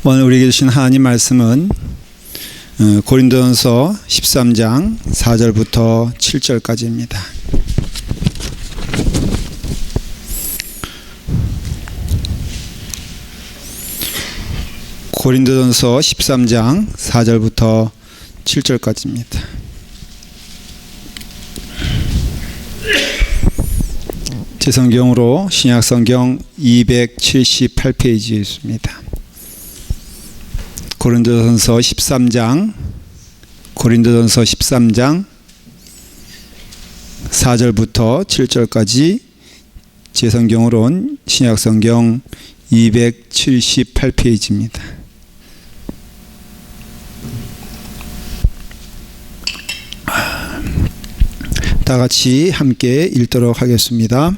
오늘 우리에게 주신 하나님 말씀은 고린도전서 13장 4절부터 7절까지입니다. 고린도전서 13장 4절부터 7절까지입니다. 제 성경으로 신약성경 278페이지에 있습니다. 고린도전서 13장 4절부터 7절까지 제 성경으로는 신약성경 278페이지입니다. 다 같이 함께 읽도록 하겠습니다.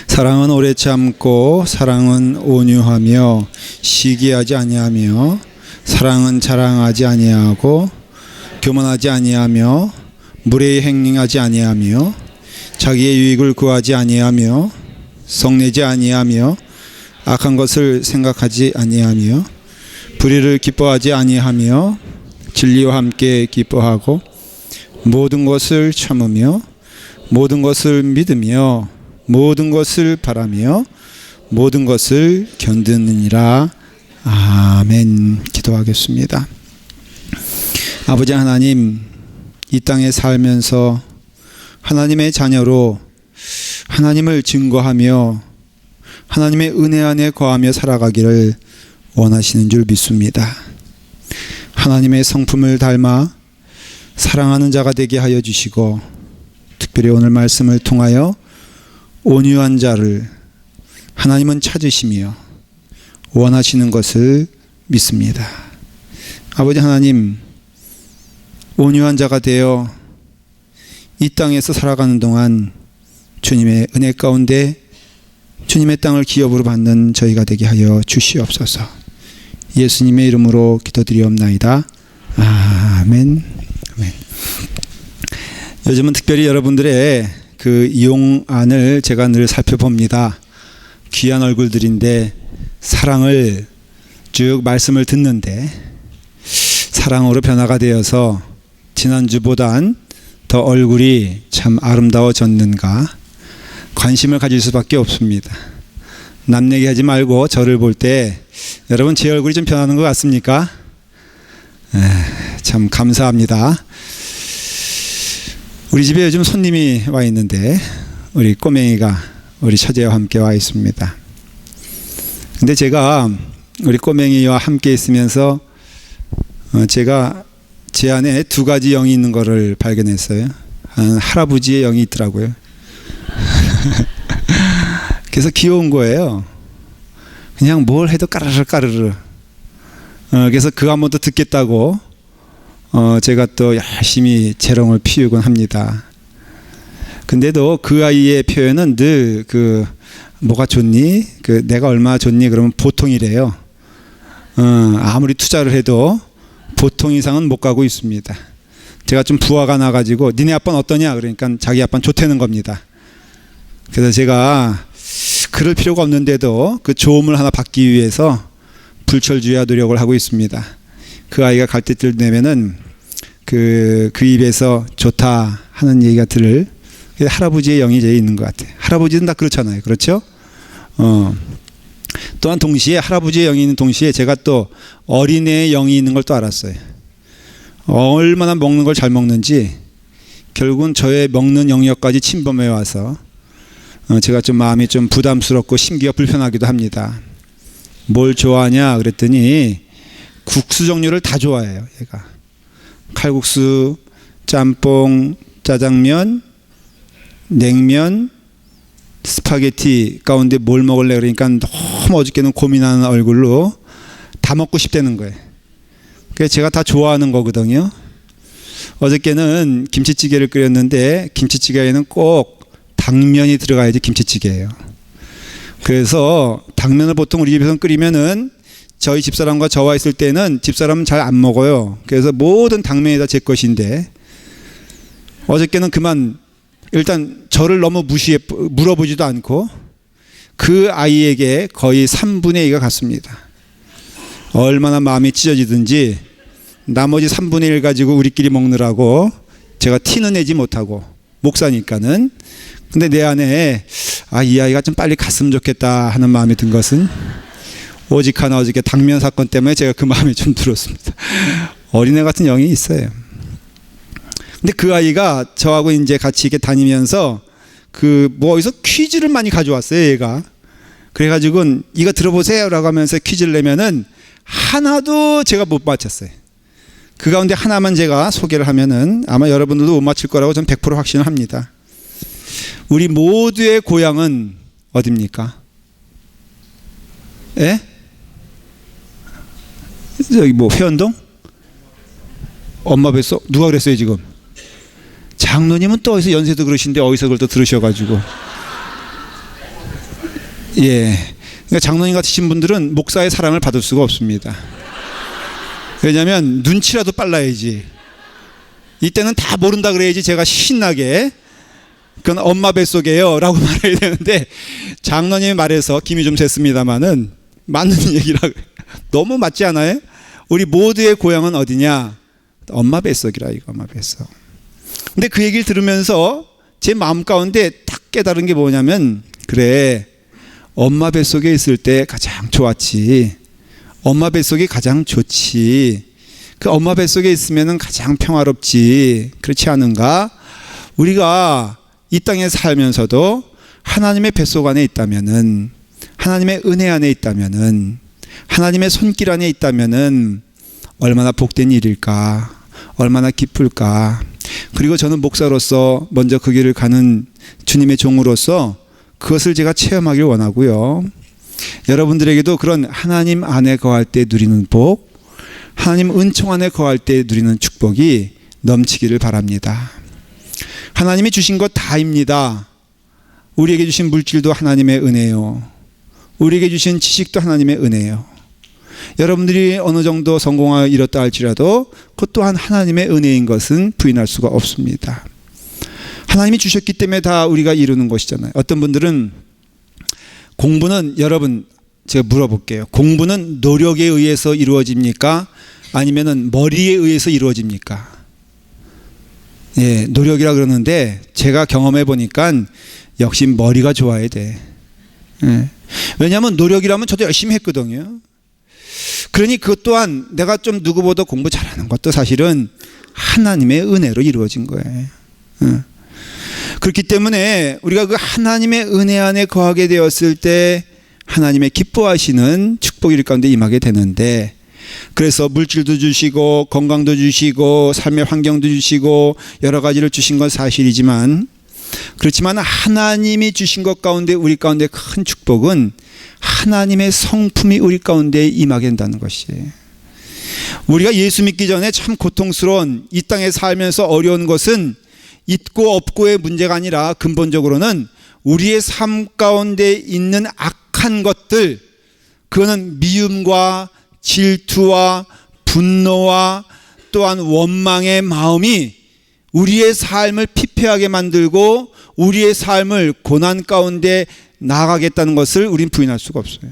사랑은 오래 참고 사랑은 온유하며 시기하지 아니하며 사랑은 자랑하지 아니하고 교만하지 아니하며 무례히 행하지 아니하며 자기의 유익을 구하지 아니하며 성내지 아니하며 악한 것을 생각하지 아니하며 불의를 기뻐하지 아니하며 진리와 함께 기뻐하고 모든 것을 참으며 모든 것을 믿으며 모든 것을 바라며 모든 것을 견디느니라. 아멘. 기도하겠습니다. 아버지 하나님, 이 땅에 살면서 하나님의 자녀로 하나님을 증거하며 하나님의 은혜 안에 거하며 살아가기를 원하시는 줄 믿습니다. 하나님의 성품을 닮아 사랑하는 자가 되게 하여 주시고, 특별히 오늘 말씀을 통하여 온유한 자를 하나님은 찾으시며 원하시는 것을 믿습니다. 아버지 하나님, 온유한 자가 되어 이 땅에서 살아가는 동안 주님의 은혜 가운데 주님의 땅을 기업으로 받는 저희가 되게 하여 주시옵소서. 예수님의 이름으로 기도드리옵나이다. 아멘. 아멘. 요즘은 특별히 여러분들의 그 용안을 제가 늘 살펴봅니다. 귀한 얼굴들인데 사랑을 쭉 말씀을 듣는데 사랑으로 변화가 되어서 지난주보단 더 얼굴이 참 아름다워졌는가 관심을 가질 수밖에 없습니다. 남 얘기하지 말고 저를 볼 때 여러분 제 얼굴이 좀 변하는 것 같습니까? 참 감사합니다. 우리 집에 요즘 손님이 와 있는데 우리 꼬맹이가 우리 처제와 함께 와 있습니다. 근데 제가 우리 꼬맹이와 함께 있으면서 제가 제 안에 두 가지 영이 있는 것을 발견했어요. 할아버지의 영이 있더라고요. 그래서 귀여운 거예요. 그냥 뭘 해도 까르르 까르르. 그래서 그 한 번 더 듣겠다고 제가 또 열심히 재롱을 피우곤 합니다. 근데도 그 아이의 표현은 늘 뭐가 좋니? 내가 얼마나 좋니? 그러면 보통이래요. 아무리 투자를 해도 보통 이상은 못 가고 있습니다. 제가 좀 부하가 나가지고 니네 아빠는 어떠냐? 그러니까 자기 아빠는 좋다는 겁니다. 그래서 제가 그럴 필요가 없는데도 그 좋음을 하나 받기 위해서 불철주야 노력을 하고 있습니다. 그 아이가 갈 때쯤 되면은 그 입에서 좋다 하는 얘기가 들을 할아버지의 영이 제일 있는 것 같아요. 할아버지는 다 그렇잖아요. 그렇죠? 또한 동시에 할아버지의 영이 있는 동시에 제가 또 어린애의 영이 있는 걸 또 알았어요. 얼마나 먹는 걸 잘 먹는지 결국은 저의 먹는 영역까지 침범해 와서 제가 좀 마음이 좀 부담스럽고 심기가 불편하기도 합니다. 뭘 좋아하냐 그랬더니 국수 종류를 다 좋아해요. 얘가 칼국수, 짬뽕, 짜장면, 냉면, 스파게티 가운데 뭘 먹을래 그러니까 너무 어저께는 고민하는 얼굴로 다 먹고 싶다는 거예요. 그래서 제가 다 좋아하는 거거든요. 어저께는 김치찌개를 끓였는데 김치찌개에는 꼭 당면이 들어가야지 김치찌개예요. 그래서 당면을 보통 우리 집에서 끓이면은 저희 집사람과 저와 있을 때는 집사람은 잘 안 먹어요. 그래서 모든 당면이 다 제 것인데 어저께는 그만 일단 저를 너무 물어보지도 않고 그 아이에게 거의 3분의 2가 갔습니다. 얼마나 마음이 찢어지든지 나머지 3분의 1 가지고 우리끼리 먹느라고 제가 티는 내지 못하고 목사니까는. 근데 내 안에 이 아이가 좀 빨리 갔으면 좋겠다 하는 마음이 든 것은 오직 하나 어저께 당면 사건 때문에 제가 그 마음이 좀 들었습니다. 어린애 같은 영이 있어요. 근데 그 아이가 저하고 이제 같이 이렇게 다니면서 어디서 퀴즈를 많이 가져왔어요, 얘가. 그래가지고 이거 들어보세요라고 하면서 퀴즈를 내면은 하나도 제가 못 맞췄어요. 그 가운데 하나만 제가 소개를 하면은 아마 여러분들도 못 맞힐 거라고 저는 100% 확신을 합니다. 우리 모두의 고향은 어디입니까? 예? 저기 회원동? 엄마 뱃속? 누가 그랬어요 지금? 장로님은 또 어디서 연세도 그러신데 어디서 그걸 또 들으셔가지고. 예. 그러니까 장로님 같으신 분들은 목사의 사랑을 받을 수가 없습니다. 왜냐하면 눈치라도 빨라야지. 이때는 다 모른다 그래야지 제가 신나게 그건 엄마 뱃속이에요 라고 말해야 되는데 장로님이 말해서 김이 좀 샜습니다마는 맞는 얘기라고. 너무 맞지 않아요? 우리 모두의 고향은 어디냐? 엄마 뱃속이라 이거 엄마 뱃속. 근데 그 얘기를 들으면서 제 마음 가운데 딱 깨달은 게 뭐냐면 그래 엄마 뱃속에 있을 때 가장 좋았지. 엄마 뱃속이 가장 좋지. 그 엄마 뱃속에 있으면 가장 평화롭지. 그렇지 않은가? 우리가 이 땅에 살면서도 하나님의 뱃속 안에 있다면은 하나님의 은혜 안에 있다면은 하나님의 손길 안에 있다면은 얼마나 복된 일일까? 얼마나 기쁠까? 그리고 저는 목사로서 먼저 그 길을 가는 주님의 종으로서 그것을 제가 체험하길 원하고요. 여러분들에게도 그런 하나님 안에 거할 때 누리는 복, 하나님 은총 안에 거할 때 누리는 축복이 넘치기를 바랍니다. 하나님이 주신 것 다입니다. 우리에게 주신 물질도 하나님의 은혜요. 우리에게 주신 지식도 하나님의 은혜요. 여러분들이 어느 정도 성공하여 이뤘다 할지라도 그것 또한 하나님의 은혜인 것은 부인할 수가 없습니다. 하나님이 주셨기 때문에 다 우리가 이루는 것이잖아요. 어떤 분들은 공부는 여러분 제가 물어볼게요. 공부는 노력에 의해서 이루어집니까? 아니면은 머리에 의해서 이루어집니까? 예, 노력이라 그러는데 제가 경험해 보니까 역시 머리가 좋아야 돼. 예. 왜냐하면 노력이라면 저도 열심히 했거든요. 그러니 그것 또한 내가 좀 누구보다 공부 잘하는 것도 사실은 하나님의 은혜로 이루어진 거예요. 그렇기 때문에 우리가 그 하나님의 은혜 안에 거하게 되었을 때 하나님의 기뻐하시는 축복일 가운데 임하게 되는데, 그래서 물질도 주시고 건강도 주시고 삶의 환경도 주시고 여러 가지를 주신 건 사실이지만, 그렇지만 하나님이 주신 것 가운데 우리 가운데 큰 축복은 하나님의 성품이 우리 가운데 임하게 된다는 것이에요. 우리가 예수 믿기 전에 참 고통스러운 이 땅에 살면서 어려운 것은 있고 없고의 문제가 아니라 근본적으로는 우리의 삶 가운데 있는 악한 것들, 그거는 미움과 질투와 분노와 또한 원망의 마음이 우리의 삶을 피폐하게 만들고 우리의 삶을 고난 가운데 나아가겠다는 것을 우린 부인할 수가 없어요.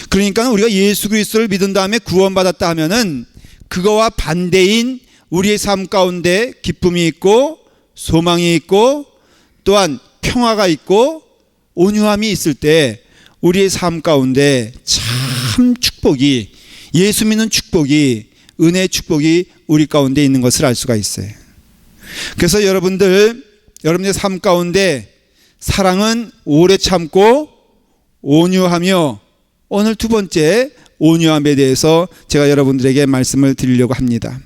그러니까 우리가 예수 그리스도를 믿은 다음에 구원받았다 하면은 그거와 반대인 우리의 삶 가운데 기쁨이 있고 소망이 있고 또한 평화가 있고 온유함이 있을 때 우리의 삶 가운데 참 축복이, 예수 믿는 축복이, 은혜의 축복이 우리 가운데 있는 것을 알 수가 있어요. 그래서 여러분들의 삶 가운데 사랑은 오래 참고 온유하며, 오늘 두 번째 온유함에 대해서 제가 여러분들에게 말씀을 드리려고 합니다.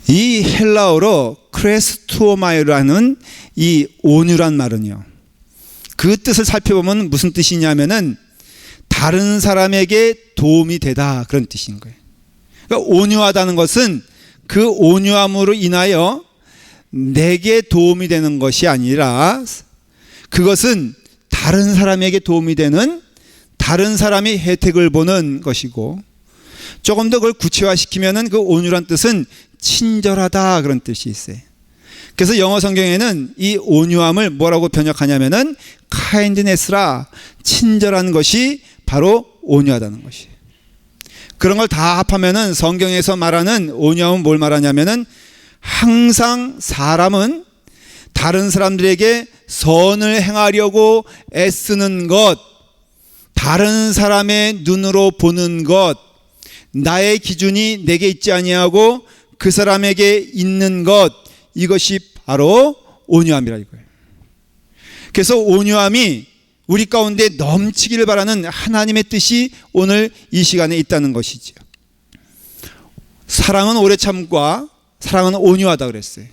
이 헬라어로 크레스투오마이라는 이 온유란 말은요, 그 뜻을 살펴보면 무슨 뜻이냐면은 다른 사람에게 도움이 되다, 그런 뜻인 거예요. 그러니까 온유하다는 것은 그 온유함으로 인하여 내게 도움이 되는 것이 아니라 그것은 다른 사람에게 도움이 되는, 다른 사람이 혜택을 보는 것이고, 조금 더 그걸 구체화시키면은 그 온유란 뜻은 친절하다, 그런 뜻이 있어요. 그래서 영어 성경에는 이 온유함을 뭐라고 번역하냐면은 kindness라, 친절한 것이 바로 온유하다는 것이. 그런 걸 다 합하면은 성경에서 말하는 온유함은 뭘 말하냐면은 항상 사람은 다른 사람들에게 선을 행하려고 애쓰는 것, 다른 사람의 눈으로 보는 것, 나의 기준이 내게 있지 아니하고 그 사람에게 있는 것, 이것이 바로 온유함이라 이거예요. 그래서 온유함이 우리 가운데 넘치기를 바라는 하나님의 뜻이 오늘 이 시간에 있다는 것이죠. 사랑은 오래 참과 사랑은 온유하다 그랬어요.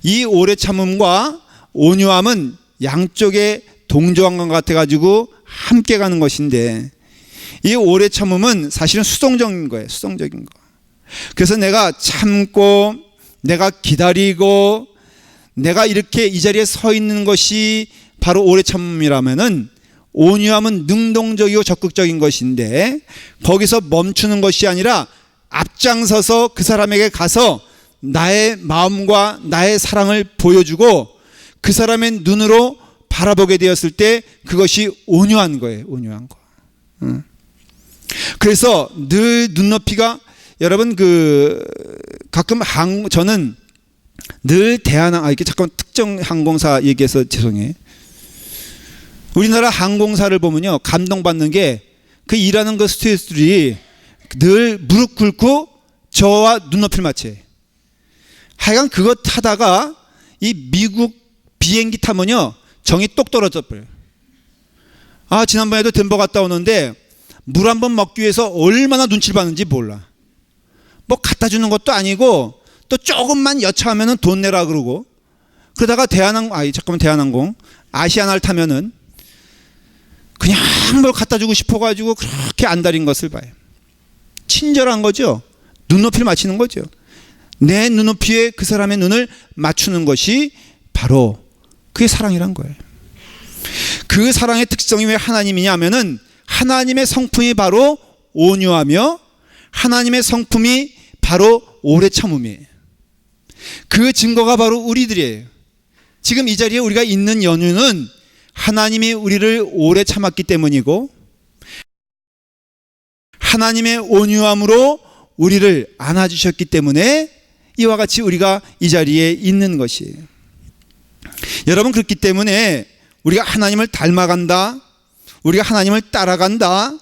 이 오래 참음과 온유함은 양쪽에 동조한 것 같아가지고 함께 가는 것인데, 이 오래 참음은 사실은 수동적인 거예요. 수동적인 거. 그래서 내가 참고 내가 기다리고 내가 이렇게 이 자리에 서 있는 것이 바로 오래 참음이라면은, 온유함은 능동적이고 적극적인 것인데 거기서 멈추는 것이 아니라 앞장서서 그 사람에게 가서 나의 마음과 나의 사랑을 보여주고 그 사람의 눈으로 바라보게 되었을 때 그것이 온유한 거예요. 온유한 거. 그래서 늘 눈높이가, 여러분 가끔 저는 늘 이렇게 잠깐 특정 항공사 얘기해서 죄송해요. 우리나라 항공사를 보면요, 감동받는 게 그 일하는 그 스튜어디스들이 늘 무릎 꿇고 저와 눈높이를 맞춰요. 하여간 그거 타다가 이 미국 비행기 타면요 정이 똑 떨어져 버려요. 지난번에도 덴버 갔다 오는데 물 한 번 먹기 위해서 얼마나 눈치를 봤는지 몰라. 뭐 갖다 주는 것도 아니고 또 조금만 여차하면은 돈 내라 그러고, 그러다가 대한항공 아시아나를 타면은 그냥 뭘 갖다 주고 싶어가지고 그렇게 안달인 것을 봐요. 친절한 거죠. 눈높이를 맞추는 거죠. 내 눈높이에 그 사람의 눈을 맞추는 것이 바로 그게 사랑이란 거예요. 그 사랑의 특성이 왜 하나님이냐 하면은, 하나님의 성품이 바로 온유하며 하나님의 성품이 바로 오래 참음이에요. 그 증거가 바로 우리들이에요. 지금 이 자리에 우리가 있는 연유는 하나님이 우리를 오래 참았기 때문이고, 하나님의 온유함으로 우리를 안아주셨기 때문에 이와 같이 우리가 이 자리에 있는 것이에요. 여러분, 그렇기 때문에 우리가 하나님을 닮아간다, 우리가 하나님을 따라간다,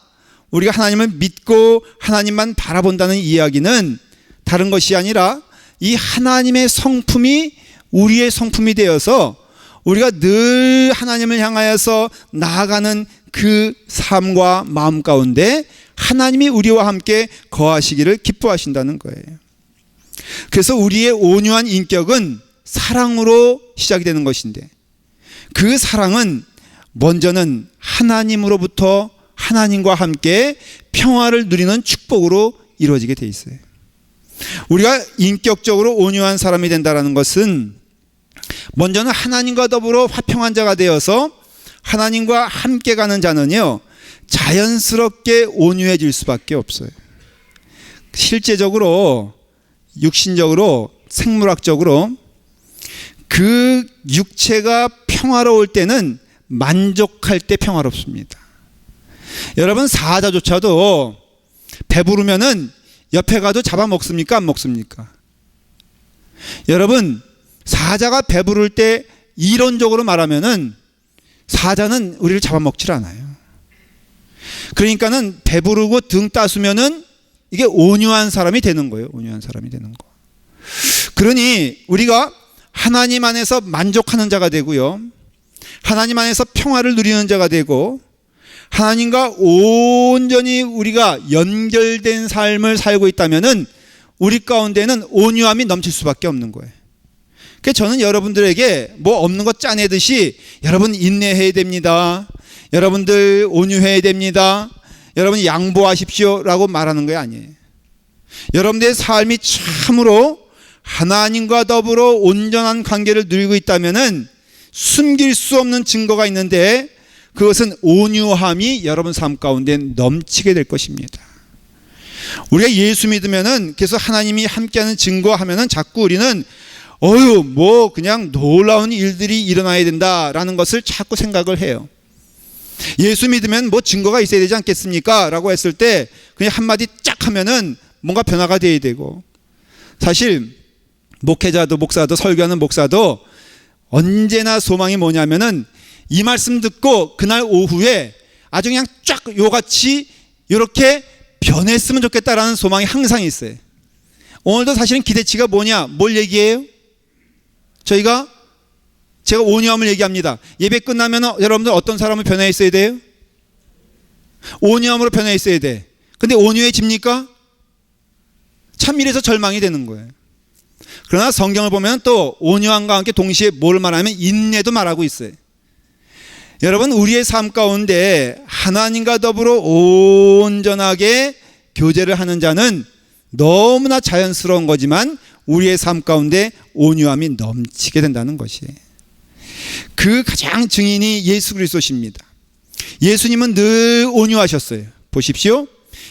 우리가 하나님을 믿고 하나님만 바라본다는 이야기는 다른 것이 아니라 이 하나님의 성품이 우리의 성품이 되어서 우리가 늘 하나님을 향하여서 나아가는 그 삶과 마음 가운데 하나님이 우리와 함께 거하시기를 기뻐하신다는 거예요. 그래서 우리의 온유한 인격은 사랑으로 시작이 되는 것인데, 그 사랑은 먼저는 하나님으로부터 하나님과 함께 평화를 누리는 축복으로 이루어지게 돼 있어요. 우리가 인격적으로 온유한 사람이 된다는 것은 먼저는 하나님과 더불어 화평한 자가 되어서 하나님과 함께 가는 자는요 자연스럽게 온유해질 수밖에 없어요. 실제적으로, 육신적으로, 생물학적으로 그 육체가 평화로울 때는 만족할 때 평화롭습니다. 여러분, 사자조차도 배부르면은 옆에 가도 잡아먹습니까? 안 먹습니까? 여러분, 사자가 배부를 때 이론적으로 말하면은 사자는 우리를 잡아먹질 않아요. 그러니까는 배부르고 등 따수면은 이게 온유한 사람이 되는 거예요. 온유한 사람이 되는 거. 그러니 우리가 하나님 안에서 만족하는 자가 되고요, 하나님 안에서 평화를 누리는 자가 되고, 하나님과 온전히 우리가 연결된 삶을 살고 있다면은 우리 가운데는 온유함이 넘칠 수밖에 없는 거예요. 그래서 저는 여러분들에게 뭐 없는 것 짜내듯이 여러분 인내해야 됩니다, 여러분들 온유해야 됩니다, 여러분 양보하십시오 라고 말하는 게 아니에요. 여러분들의 삶이 참으로 하나님과 더불어 온전한 관계를 누리고 있다면은 숨길 수 없는 증거가 있는데, 그것은 온유함이 여러분 삶 가운데 넘치게 될 것입니다. 우리가 예수 믿으면은 계속 하나님이 함께하는 증거하면은 자꾸 우리는 뭐 그냥 놀라운 일들이 일어나야 된다라는 것을 자꾸 생각을 해요. 예수 믿으면 뭐 증거가 있어야 되지 않겠습니까? 라고 했을 때 그냥 한마디 쫙 하면은 뭔가 변화가 돼야 되고, 사실 목회자도 목사도 설교하는 목사도 언제나 소망이 뭐냐면은 이 말씀 듣고 그날 오후에 아주 그냥 쫙 요같이 이렇게 변했으면 좋겠다라는 소망이 항상 있어요. 오늘도 사실은 기대치가 뭐냐? 뭘 얘기해요? 제가 온유함을 얘기합니다. 예배 끝나면 여러분들 어떤 사람을 변해 있어야 돼요? 온유함으로 변해 있어야 돼. 근데 온유해집니까? 참밀해서 절망이 되는 거예요. 그러나 성경을 보면 또 온유함과 함께 동시에 뭘 말하면 인내도 말하고 있어요. 여러분, 우리의 삶 가운데 하나님과 더불어 온전하게 교제를 하는 자는 너무나 자연스러운 거지만 우리의 삶 가운데 온유함이 넘치게 된다는 것이에요. 그 가장 증인이 예수 그리스도십니다. 예수님은 늘 온유하셨어요. 보십시오.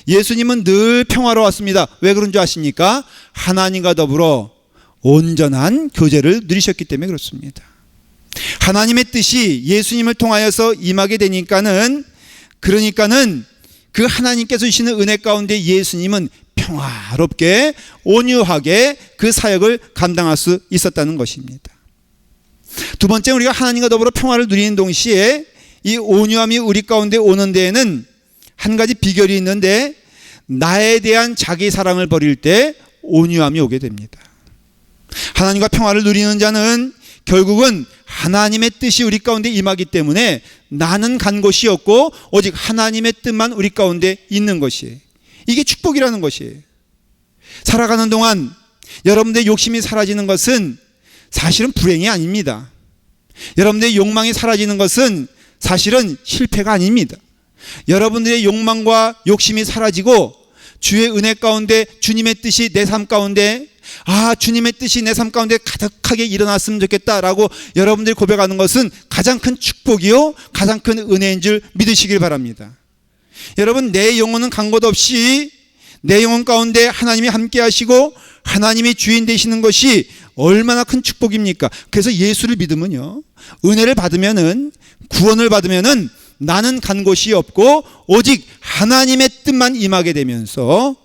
예수님은 늘 평화로웠습니다. 왜 그런 줄 아십니까? 하나님과 더불어 온전한 교제를 누리셨기 때문에 그렇습니다. 하나님의 뜻이 예수님을 통하여서 임하게 되니까는, 그러니까는 그 하나님께서 주시는 은혜 가운데 예수님은 평화롭게 온유하게 그 사역을 감당할 수 있었다는 것입니다. 두 번째, 우리가 하나님과 더불어 평화를 누리는 동시에 이 온유함이 우리 가운데 오는 데에는 한 가지 비결이 있는데, 나에 대한 자기 사랑을 버릴 때 온유함이 오게 됩니다. 하나님과 평화를 누리는 자는 결국은 하나님의 뜻이 우리 가운데 임하기 때문에 나는 간 곳이 없고 오직 하나님의 뜻만 우리 가운데 있는 것이에요. 이게 축복이라는 것이에요. 살아가는 동안 여러분들의 욕심이 사라지는 것은 사실은 불행이 아닙니다. 여러분들의 욕망이 사라지는 것은 사실은 실패가 아닙니다. 여러분들의 욕망과 욕심이 사라지고 주의 은혜 가운데 주님의 뜻이 내 삶 가운데, 주님의 뜻이 내 삶 가운데 가득하게 일어났으면 좋겠다라고 여러분들이 고백하는 것은 가장 큰 축복이요 가장 큰 은혜인 줄 믿으시길 바랍니다. 여러분, 내 영혼은 간 곳 없이 내 영혼 가운데 하나님이 함께 하시고 하나님이 주인 되시는 것이 얼마나 큰 축복입니까? 그래서 예수를 믿으면요, 은혜를 받으면은, 구원을 받으면은 나는 간 곳이 없고 오직 하나님의 뜻만 임하게 되면서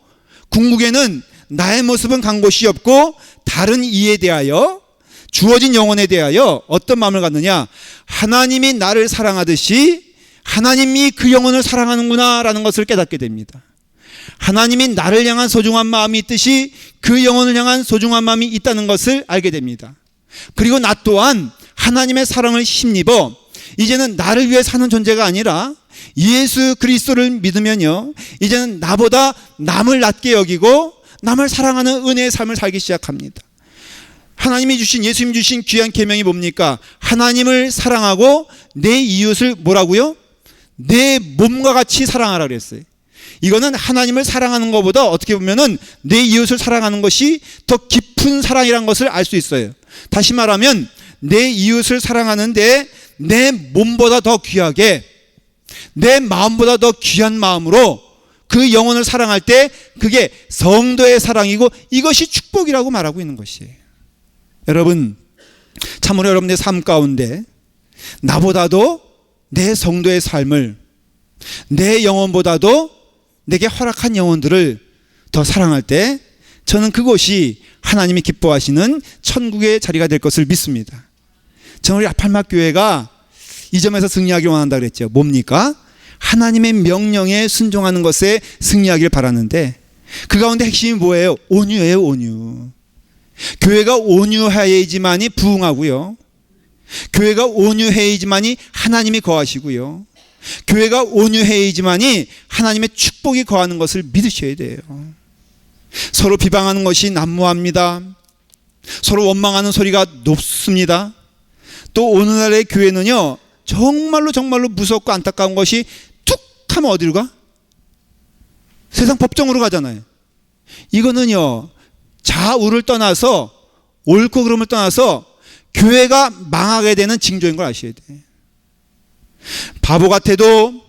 궁극에는 나의 모습은 간 곳이 없고 다른 이에 대하여, 주어진 영혼에 대하여 어떤 마음을 갖느냐? 하나님이 나를 사랑하듯이 하나님이 그 영혼을 사랑하는구나 라는 것을 깨닫게 됩니다. 하나님이 나를 향한 소중한 마음이 있듯이 그 영혼을 향한 소중한 마음이 있다는 것을 알게 됩니다. 그리고 나 또한 하나님의 사랑을 힘입어 이제는 나를 위해 사는 존재가 아니라 예수 그리스도를 믿으면요, 이제는 나보다 남을 낮게 여기고 남을 사랑하는 은혜의 삶을 살기 시작합니다. 하나님이 주신, 예수님이 주신 귀한 계명이 뭡니까? 하나님을 사랑하고 내 이웃을 뭐라고요? 내 몸과 같이 사랑하라 그랬어요. 이거는 하나님을 사랑하는 것보다 어떻게 보면은 내 이웃을 사랑하는 것이 더 깊은 사랑이라는 것을 알 수 있어요. 다시 말하면 내 이웃을 사랑하는데 내 몸보다 더 귀하게, 내 마음보다 더 귀한 마음으로 그 영혼을 사랑할 때 그게 성도의 사랑이고 이것이 축복이라고 말하고 있는 것이에요. 여러분, 참으로 여러분의 삶 가운데 나보다도 내 성도의 삶을, 내 영혼보다도 내게 허락한 영혼들을 더 사랑할 때 저는 그곳이 하나님이 기뻐하시는 천국의 자리가 될 것을 믿습니다. 저는 우리 아팔막 교회가 이 점에서 승리하기를 원한다 그랬죠. 뭡니까? 하나님의 명령에 순종하는 것에 승리하기를 바라는데 그 가운데 핵심이 뭐예요? 온유예요, 온유. 교회가 온유해야지만이 부흥하고요, 교회가 온유해야지만이 하나님이 거하시고요, 교회가 온유해야지만이 하나님의 축복이 거하는 것을 믿으셔야 돼요. 서로 비방하는 것이 난무합니다. 서로 원망하는 소리가 높습니다. 또 오늘날의 교회는요, 정말로 무섭고 안타까운 것이 툭 하면 어디로 가? 세상 법정으로 가잖아요. 이거는요, 좌우를 떠나서, 옳고 그름을 떠나서 교회가 망하게 되는 징조인 걸 아셔야 돼요. 바보 같아도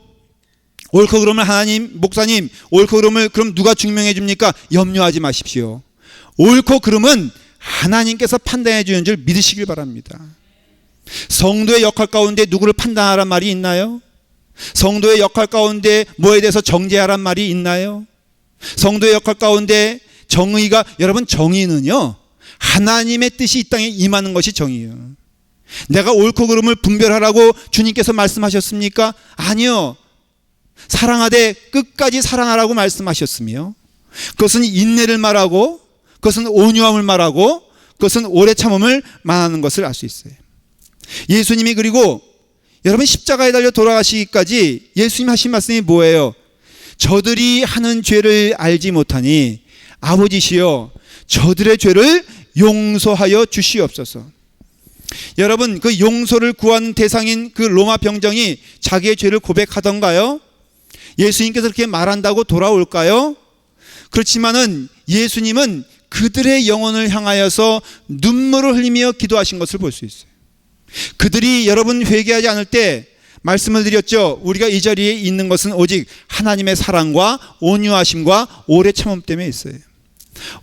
옳고 그름을 하나님, 목사님, 옳고 그름을 그럼 누가 증명해 줍니까? 염려하지 마십시오. 옳고 그름은 하나님께서 판단해 주는 줄 믿으시길 바랍니다. 성도의 역할 가운데 누구를 판단하란 말이 있나요? 성도의 역할 가운데 뭐에 대해서 정죄하란 말이 있나요? 성도의 역할 가운데 정의가, 여러분 정의는요 하나님의 뜻이 이 땅에 임하는 것이 정의예요. 내가 옳고 그름을 분별하라고 주님께서 말씀하셨습니까? 아니요. 사랑하되 끝까지 사랑하라고 말씀하셨으며, 그것은 인내를 말하고, 그것은 온유함을 말하고, 그것은 오래 참음을 말하는 것을 알 수 있어요. 예수님이 그리고 여러분 십자가에 달려 돌아가시기까지 예수님 하신 말씀이 뭐예요? 저들이 하는 죄를 알지 못하니 아버지시여 저들의 죄를 용서하여 주시옵소서. 여러분 그 용서를 구하는 대상인 그 로마 병정이 자기의 죄를 고백하던가요? 예수님께서 그렇게 말한다고 돌아올까요? 그렇지만은 예수님은 그들의 영혼을 향하여서 눈물을 흘리며 기도하신 것을 볼 수 있어요. 그들이 여러분 회개하지 않을 때 말씀을 드렸죠. 우리가 이 자리에 있는 것은 오직 하나님의 사랑과 온유하심과 오래 참음 때문에 있어요.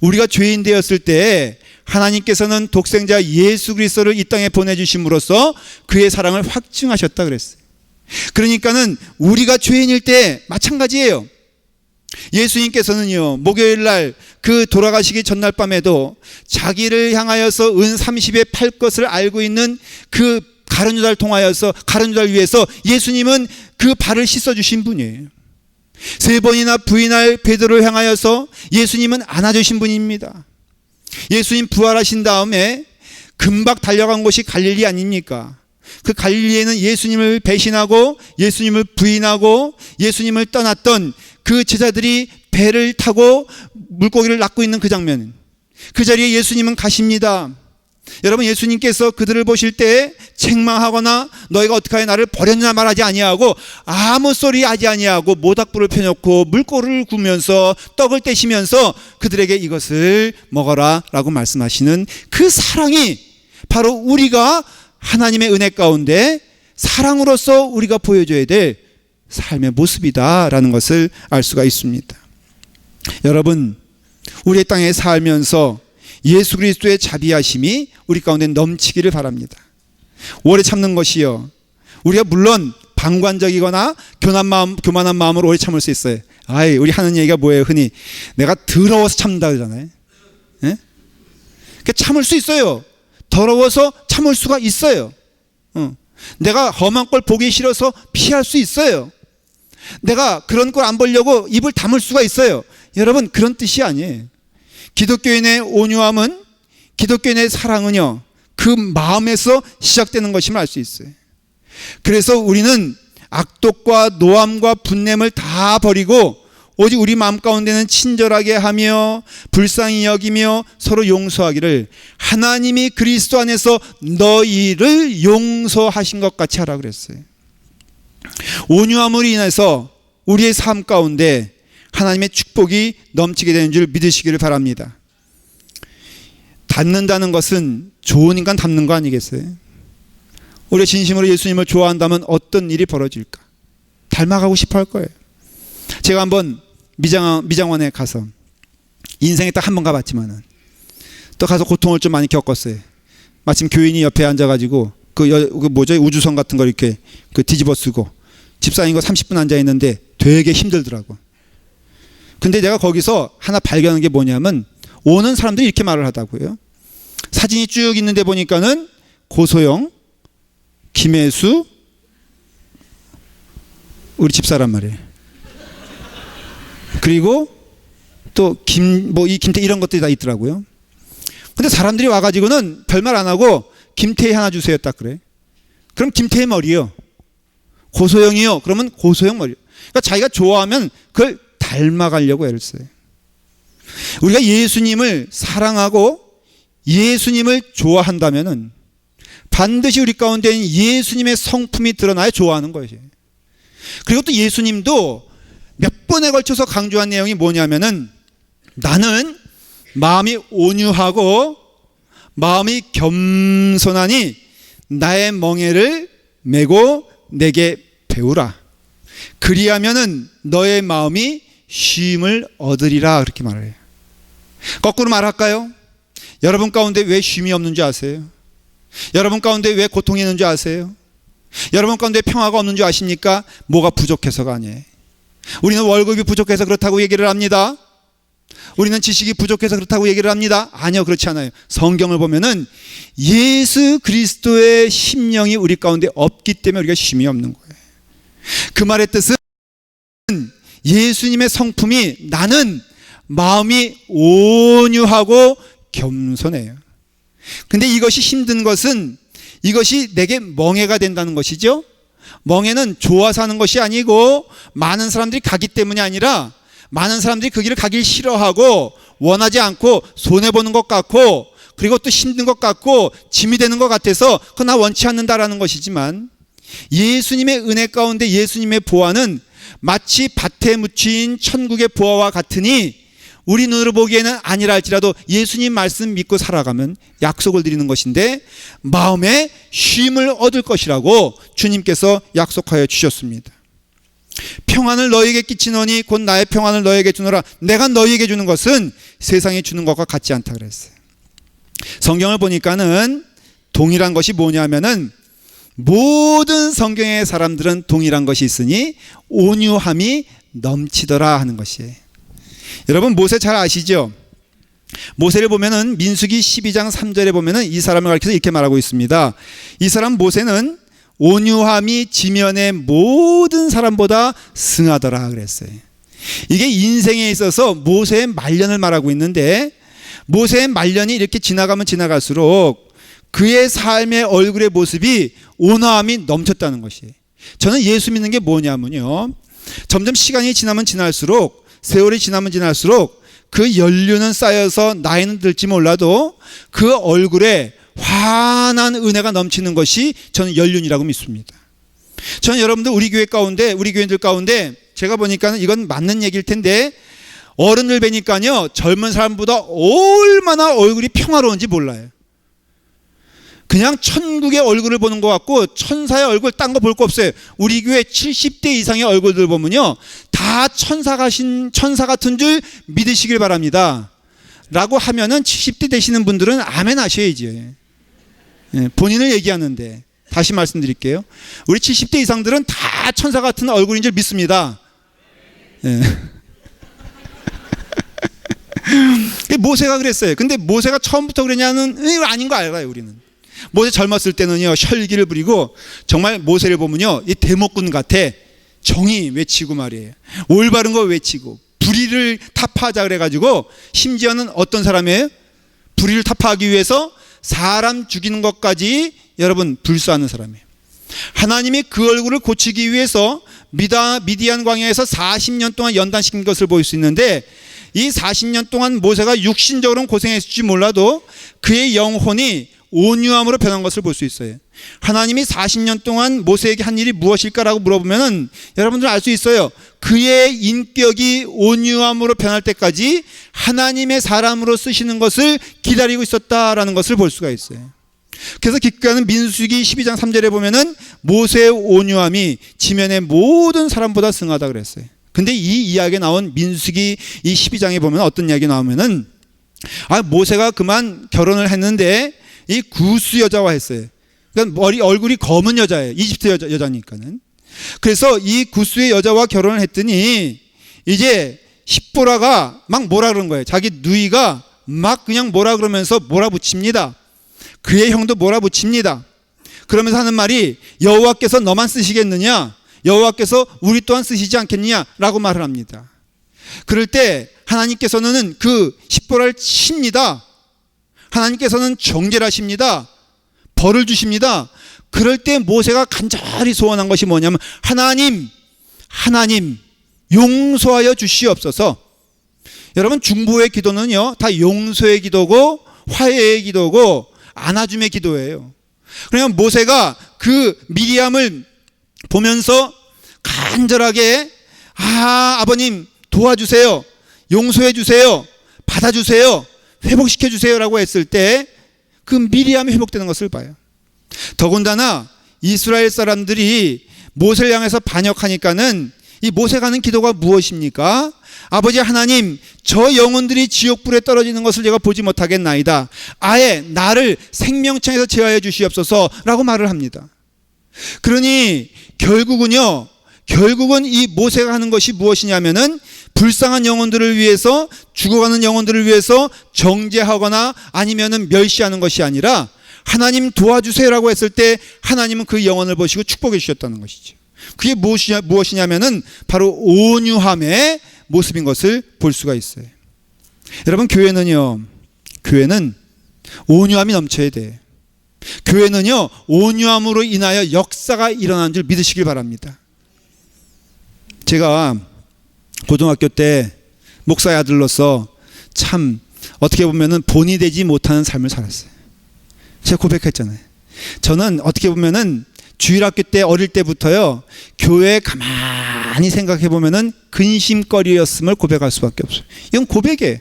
우리가 죄인 되었을 때 하나님께서는 독생자 예수 그리스도를 이 땅에 보내주심으로써 그의 사랑을 확증하셨다 그랬어요. 그러니까는 우리가 죄인일 때 마찬가지예요. 예수님께서는요 목요일 날 그 돌아가시기 전날 밤에도 자기를 향하여서 은 30에 팔 것을 알고 있는 그 가룟 유다를 통하여서, 가룟 유다를 위해서 예수님은 그 발을 씻어 주신 분이에요. 3번이나 부인할 베드로를 향하여서 예수님은 안아주신 분입니다. 예수님 부활하신 다음에 금방 달려간 곳이 갈릴리 아닙니까? 그 갈릴리에는 예수님을 배신하고 예수님을 부인하고 예수님을 떠났던 그 제자들이 배를 타고 물고기를 낚고 있는 그 장면, 그 자리에 예수님은 가십니다. 여러분 예수님께서 그들을 보실 때 책망하거나 너희가 어떻게 나를 버렸냐 말하지 아니하고 아무 소리 하지 아니하고 모닥불을 펴놓고 물고기를 구우면서 떡을 떼시면서 그들에게 이것을 먹어라 라고 말씀하시는 그 사랑이 바로 우리가 하나님의 은혜 가운데 사랑으로서 우리가 보여줘야 될 삶의 모습이다라는 것을 알 수가 있습니다. 여러분 우리의 땅에 살면서 예수 그리스도의 자비하심이 우리 가운데 넘치기를 바랍니다. 오래 참는 것이요, 우리가 물론 방관적이거나 교만한 마음으로 오래 참을 수 있어요. 아이, 우리 하는 얘기가 뭐예요? 흔히 내가 더러워서 참는다 그러잖아요. 예? 그러니까 참을 수 있어요. 더러워서 참을 수가 있어요. 내가 험한 걸 보기 싫어서 피할 수 있어요. 내가 그런 걸 안 보려고 입을 다물 수가 있어요. 여러분 그런 뜻이 아니에요. 기독교인의 온유함은, 기독교인의 사랑은요 그 마음에서 시작되는 것임을 알 수 있어요. 그래서 우리는 악독과 노함과 분냄을 다 버리고 오직 우리 마음 가운데는 친절하게 하며 불쌍히 여기며 서로 용서하기를 하나님이 그리스도 안에서 너희를 용서하신 것 같이 하라 그랬어요. 온유함으로 인해서 우리의 삶 가운데 하나님의 축복이 넘치게 되는 줄 믿으시기를 바랍니다. 닮는다는 것은 좋은 인간 닮는 거 아니겠어요? 우리가 진심으로 예수님을 좋아한다면 어떤 일이 벌어질까? 닮아가고 싶어 할 거예요. 제가 한번 미장원에 가서 인생에 딱 한 번 가봤지만은 또 가서 고통을 좀 많이 겪었어요. 마침 교인이 옆에 앉아가지고 우주선 같은 걸 이렇게 뒤집어 쓰고 집사인 거 30분 앉아 있는데 되게 힘들더라고. 근데 내가 거기서 하나 발견한 게 뭐냐면 오는 사람들이 이렇게 말을 하다고요. 사진이 쭉 있는데 보니까는 고소영, 김혜수, 우리 집사란 말이에요. 그리고 또 김태 이런 것들이 다 있더라고요. 근데 사람들이 와가지고는 별말 안 하고 김태희 하나 주세요 딱 그래. 그럼 김태희 머리요. 고소영이요. 그러면 고소영 머리. 그러니까 자기가 좋아하면 그걸 닮아가려고 애를 써요. 우리가 예수님을 사랑하고 예수님을 좋아한다면은 반드시 우리 가운데는 예수님의 성품이 드러나야 좋아하는 거예요. 그리고 또 예수님도 몇 번에 걸쳐서 강조한 내용이 뭐냐면은 나는 마음이 온유하고 마음이 겸손하니 나의 멍에를 메고 내게 배우라. 그리하면은 너의 마음이 쉼을 얻으리라 그렇게 말해요. 거꾸로 말할까요? 여러분 가운데 왜 쉼이 없는 줄 아세요? 여러분 가운데 왜 고통이 있는 줄 아세요? 여러분 가운데 평화가 없는 줄 아십니까? 뭐가 부족해서가 아니에요. 우리는 월급이 부족해서 그렇다고 얘기를 합니다. 우리는 지식이 부족해서 그렇다고 얘기를 합니다. 아니요, 그렇지 않아요. 성경을 보면은 예수 그리스도의 심령이 우리 가운데 없기 때문에 우리가 쉼이 없는 거예요. 그 말의 뜻은 예수님의 성품이 나는 마음이 온유하고 겸손해요. 근데 이것이 힘든 것은 이것이 내게 멍해가 된다는 것이죠. 멍해는 좋아서 하는 것이 아니고 많은 사람들이 가기 때문이 아니라 많은 사람들이 그 길을 가길 싫어하고 원하지 않고 손해보는 것 같고 그리고 또 힘든 것 같고 짐이 되는 것 같아서 그거 나 원치 않는다라는 것이지만 예수님의 은혜 가운데 예수님의 보화는 마치 밭에 묻힌 천국의 보화와 같으니 우리 눈으로 보기에는 아니라 할지라도 예수님 말씀 믿고 살아가면 약속을 드리는 것인데 마음에 쉼을 얻을 것이라고 주님께서 약속하여 주셨습니다. 평안을 너희에게 끼치노니 곧 나의 평안을 너희에게 주노라. 내가 너희에게 주는 것은 세상이 주는 것과 같지 않다 그랬어요. 성경을 보니까는 동일한 것이 뭐냐면은 모든 성경의 사람들은 동일한 것이 있으니 온유함이 넘치더라 하는 것이에요. 여러분 모세 잘 아시죠? 모세를 보면은 민수기 12장 3절에 보면은 이 사람을 가리켜서 이렇게 말하고 있습니다. 이 사람 모세는 온유함이 지면의 모든 사람보다 승하더라 그랬어요. 이게 인생에 있어서 모세의 말년을 말하고 있는데 모세의 말년이 이렇게 지나가면 지나갈수록 그의 삶의 얼굴의 모습이 온화함이 넘쳤다는 것이에요. 저는 예수 믿는 게 뭐냐면요, 점점 시간이 지나면 지날수록 세월이 지나면 지날수록 그 연륜은 쌓여서 나이는 들지 몰라도 그 얼굴에 환한 은혜가 넘치는 것이 저는 연륜이라고 믿습니다. 저는 여러분들 우리 교회 가운데 우리 교인들 가운데 제가 보니까는 이건 맞는 얘기일 텐데 어른들 뵈니까요 젊은 사람보다 얼마나 얼굴이 평화로운지 몰라요. 그냥 천국의 얼굴을 보는 것 같고 천사의 얼굴 딴 거 볼 거 없어요. 우리 교회 70대 이상의 얼굴들 보면요 다 천사 같은 줄 믿으시길 바랍니다 라고 하면은 70대 되시는 분들은 아멘 하셔야지. 본인을 얘기하는데 다시 말씀드릴게요. 우리 70대 이상들은 다 천사 같은 얼굴인 줄 믿습니다. 모세가 그랬어요. 근데 모세가 처음부터 그랬냐는 아닌 거 알아요. 우리는 모세 젊었을 때는요 혈기를 부리고 정말 모세를 보면요 이 대목군 같아. 정의 외치고 말이에요. 올바른 거 외치고 불의를 타파하자 그래가지고 심지어는 어떤 사람이에요? 불의를 타파하기 위해서 사람 죽이는 것까지 여러분 불사하는 사람이에요. 하나님이 그 얼굴을 고치기 위해서 미디안 광야에서 40년 동안 연단시킨 것을 볼 수 있는데 이 40년 동안 모세가 육신적으로는 고생했을지 몰라도 그의 영혼이 온유함으로 변한 것을 볼 수 있어요. 하나님이 40년 동안 모세에게 한 일이 무엇일까라고 물어보면은 여러분들 알 수 있어요. 그의 인격이 온유함으로 변할 때까지 하나님의 사람으로 쓰시는 것을 기다리고 있었다라는 것을 볼 수가 있어요. 그래서 기록하는 민수기 12장 3절에 보면은 모세의 온유함이 지면의 모든 사람보다 승하다 그랬어요. 근데 이 이야기에 나온 민수기 이 12장에 보면 어떤 이야기 나오면은 모세가 그만 결혼을 했는데 이 구스 여자와 했어요. 그러니까 얼굴이 검은 여자예요. 이집트 여자니까는. 그래서 이 구스의 여자와 결혼을 했더니 이제 십보라가 막 뭐라 그런 거예요. 자기 누이가 막 그냥 뭐라 그러면서 몰아붙입니다. 그의 형도 몰아붙입니다. 그러면서 하는 말이 여호와께서 너만 쓰시겠느냐? 여호와께서 우리 또한 쓰시지 않겠느냐라고 말을 합니다. 그럴 때 하나님께서는 그 십보라를 칩니다. 하나님께서는 정죄를 하십니다. 벌을 주십니다. 그럴 때 모세가 간절히 소원한 것이 뭐냐면 하나님 용서하여 주시옵소서. 여러분 중보의 기도는요 다 용서의 기도고 화해의 기도고 안아줌의 기도예요. 그러면 모세가 그 미리암을 보면서 간절하게 아버님 도와주세요, 용서해 주세요, 받아주세요, 회복시켜 주세요라고 했을 때 그 미리암이 회복되는 것을 봐요. 더군다나 이스라엘 사람들이 모세를 향해서 반역하니까는 이 모세가 하는 기도가 무엇입니까? 아버지 하나님, 저 영혼들이 지옥불에 떨어지는 것을 제가 보지 못하겠나이다. 아예 나를 생명창에서 제하여 주시옵소서라고 말을 합니다. 그러니 결국은 이 모세가 하는 것이 무엇이냐면은 불쌍한 영혼들을 위해서, 죽어가는 영혼들을 위해서 정죄하거나 아니면은 멸시하는 것이 아니라 하나님 도와주세요라고 했을 때 하나님은 그 영혼을 보시고 축복해 주셨다는 것이죠. 그게 무엇이냐면은 바로 온유함의 모습인 것을 볼 수가 있어요. 여러분, 교회는 온유함이 넘쳐야 돼. 교회는요, 온유함으로 인하여 역사가 일어나는 줄 믿으시길 바랍니다. 제가 고등학교 때 목사의 아들로서 참 어떻게 보면은 본이 되지 못하는 삶을 살았어요. 제가 고백했잖아요. 저는 어떻게 보면은 주일학교 때 어릴 때부터요, 교회 가만히 생각해 보면은 근심거리였음을 고백할 수밖에 없어요. 이건 고백이에요.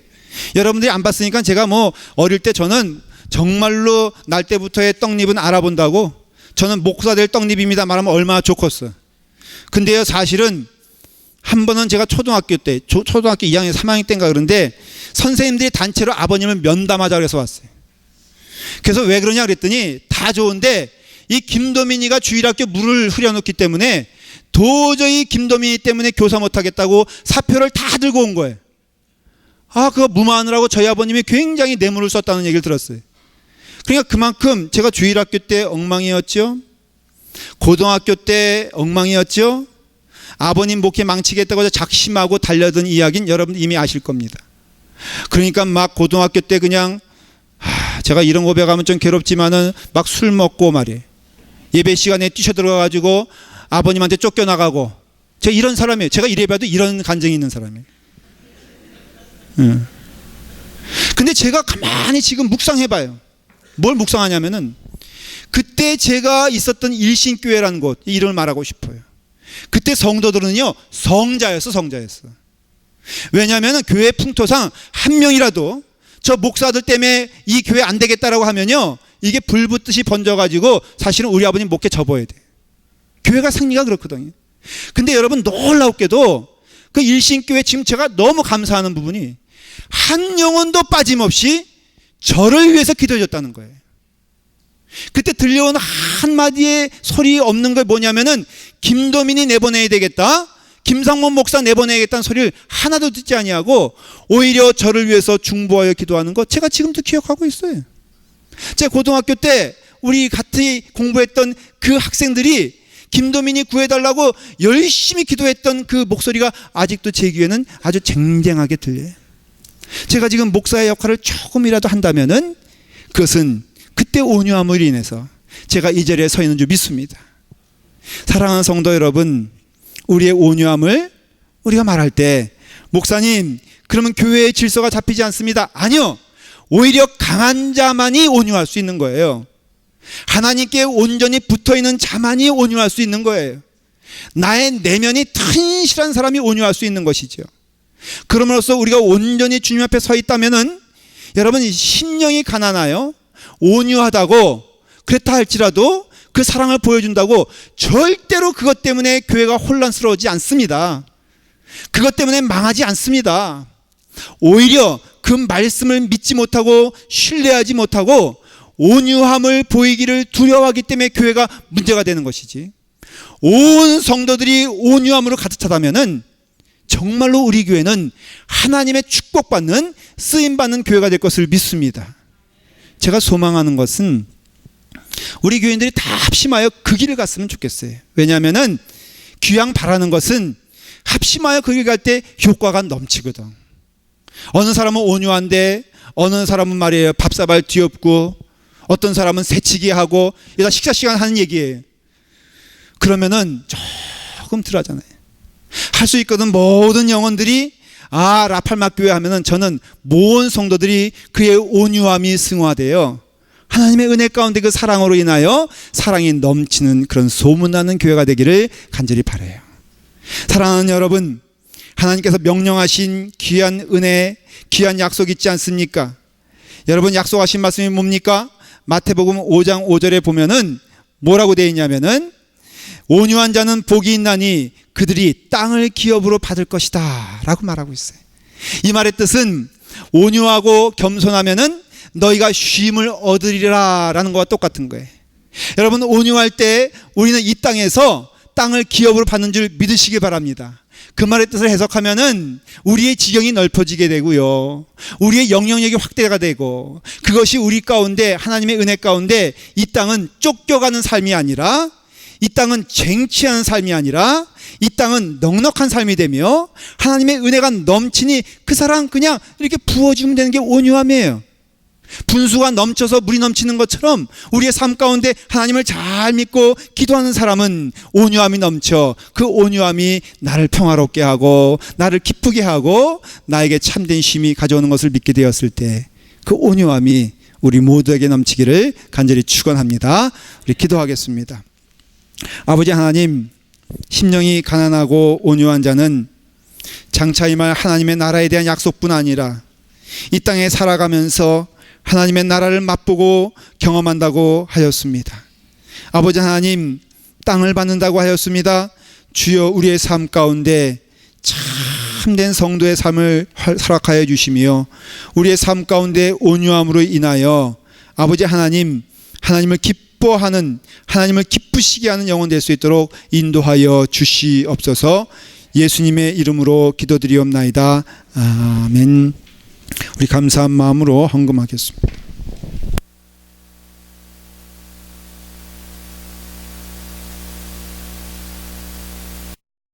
여러분들이 안 봤으니까 제가 뭐 어릴 때 저는 정말로 날 때부터의 떡잎은 알아본다고, 저는 목사 될 떡잎입니다 말하면 얼마나 좋겠어. 근데요, 사실은 한 번은 제가 초등학교 2학년 3학년 때인가 그런데 선생님들이 단체로 아버님을 면담하자 그래서 왔어요. 그래서 왜 그러냐 그랬더니 다 좋은데 이 김도민이가 주일학교 물을 흐려놓기 때문에 도저히 김도민이 때문에 교사 못하겠다고 사표를 다 들고 온 거예요. 그거 무마하느라고 저희 아버님이 굉장히 뇌물을 썼다는 얘기를 들었어요. 그러니까 그만큼 제가 주일학교 때 엉망이었죠. 고등학교 때 엉망이었죠. 아버님 목회 망치겠다고 해서 작심하고 달려든 이야기는 여러분 이미 아실 겁니다. 그러니까 막 고등학교 때 그냥 제가 이런 고백하면 좀 괴롭지만은 막 술 먹고 말이에요. 예배 시간에 뛰쳐들어가가지고 아버님한테 쫓겨나가고, 제가 이런 사람이에요. 제가 이래봐도 이런 간증이 있는 사람이에요. 근데 제가 가만히 지금 묵상해봐요. 뭘 묵상하냐면은 그때 제가 있었던 일신교회라는 곳, 이름을 말하고 싶어요. 그때 성도들은요, 성자였어. 왜냐하면 교회 풍토상 한 명이라도 저 목사들 때문에 이 교회 안 되겠다라고 하면요, 이게 불 붙듯이 번져가지고 사실은 우리 아버님 목회 접어야 돼. 교회가 생리가 그렇거든요. 근데 여러분, 놀랍게도 그 일신교회 지금 제가 너무 감사하는 부분이 한 영혼도 빠짐없이 저를 위해서 기도해 줬다는 거예요. 그때 들려온 한마디의 소리 없는 게 뭐냐면은 김도민이 내보내야 되겠다, 김상문 목사 내보내야겠다는 소리를 하나도 듣지 아니하고 오히려 저를 위해서 중보하여 기도하는 것, 제가 지금도 기억하고 있어요. 제가 고등학교 때 우리 같이 공부했던 그 학생들이 김도민이 구해달라고 열심히 기도했던 그 목소리가 아직도 제 귀에는 아주 쟁쟁하게 들려요. 제가 지금 목사의 역할을 조금이라도 한다면은 그것은 그때 온유함으로 인해서 제가 이 자리에 서 있는 줄 믿습니다. 사랑하는 성도 여러분, 우리의 온유함을 우리가 말할 때, 목사님 그러면 교회의 질서가 잡히지 않습니다. 아니요, 오히려 강한 자만이 온유할 수 있는 거예요. 하나님께 온전히 붙어있는 자만이 온유할 수 있는 거예요. 나의 내면이 튼실한 사람이 온유할 수 있는 것이죠. 그럼으로써 우리가 온전히 주님 앞에 서 있다면은 여러분, 심령이 가난하여 온유하다고 그랬다 할지라도 그 사랑을 보여준다고 절대로 그것 때문에 교회가 혼란스러워지지 않습니다. 그것 때문에 망하지 않습니다. 오히려 그 말씀을 믿지 못하고 신뢰하지 못하고 온유함을 보이기를 두려워하기 때문에 교회가 문제가 되는 것이지, 온 성도들이 온유함으로 가득 차다면은 정말로 우리 교회는 하나님의 축복받는, 쓰임받는 교회가 될 것을 믿습니다. 제가 소망하는 것은 우리 교인들이 다 합심하여 그 길을 갔으면 좋겠어요. 왜냐하면은 귀양 바라는 것은 합심하여 그 길 갈 때 효과가 넘치거든. 어느 사람은 온유한데 어느 사람은 말이에요, 밥사발 뒤엎고, 어떤 사람은 새치기 하고, 이다 식사 시간 하는 얘기예요. 그러면은 조금 덜하잖아요. 할 수 있거든. 모든 영혼들이 라팔막 교회 하면은 저는 모든 성도들이 그의 온유함이 승화되어 하나님의 은혜 가운데 그 사랑으로 인하여 사랑이 넘치는 그런 소문나는 교회가 되기를 간절히 바라요. 사랑하는 여러분, 하나님께서 명령하신 귀한 은혜, 귀한 약속 있지 않습니까? 여러분, 약속하신 말씀이 뭡니까? 마태복음 5장 5절에 보면은 뭐라고 되어 있냐면은 온유한 자는 복이 있나니 그들이 땅을 기업으로 받을 것이다 라고 말하고 있어요. 이 말의 뜻은 온유하고 겸손하면은 너희가 쉼을 얻으리라 라는 것과 똑같은 거예요. 여러분, 온유할 때 우리는 이 땅에서 땅을 기업으로 받는 줄 믿으시기 바랍니다. 그 말의 뜻을 해석하면은 우리의 지경이 넓어지게 되고요, 우리의 영향력이 확대가 되고, 그것이 우리 가운데, 하나님의 은혜 가운데 이 땅은 쫓겨가는 삶이 아니라, 이 땅은 쟁취하는 삶이 아니라, 이 땅은 넉넉한 삶이 되며 하나님의 은혜가 넘치니 그 사랑 그냥 이렇게 부어주면 되는 게 온유함이에요. 분수가 넘쳐서 물이 넘치는 것처럼 우리의 삶 가운데 하나님을 잘 믿고 기도하는 사람은 온유함이 넘쳐, 그 온유함이 나를 평화롭게 하고 나를 기쁘게 하고 나에게 참된 쉼이 가져오는 것을 믿게 되었을 때 그 온유함이 우리 모두에게 넘치기를 간절히 축원합니다. 우리 기도하겠습니다. 아버지 하나님, 심령이 가난하고 온유한 자는 장차 임할 하나님의 나라에 대한 약속뿐 아니라 이 땅에 살아가면서 하나님의 나라를 맛보고 경험한다고 하였습니다. 아버지 하나님, 땅을 받는다고 하였습니다. 주여, 우리의 삶 가운데 참된 성도의 삶을 허락하여 주시며 우리의 삶 가운데 온유함으로 인하여 아버지 하나님, 하나님을 기뻐하는, 하나님을 기쁘시게 하는 영혼 될 수 있도록 인도하여 주시옵소서. 예수님의 이름으로 기도드리옵나이다. 아멘. 우리 감사한 마음으로 헌금하겠습니다.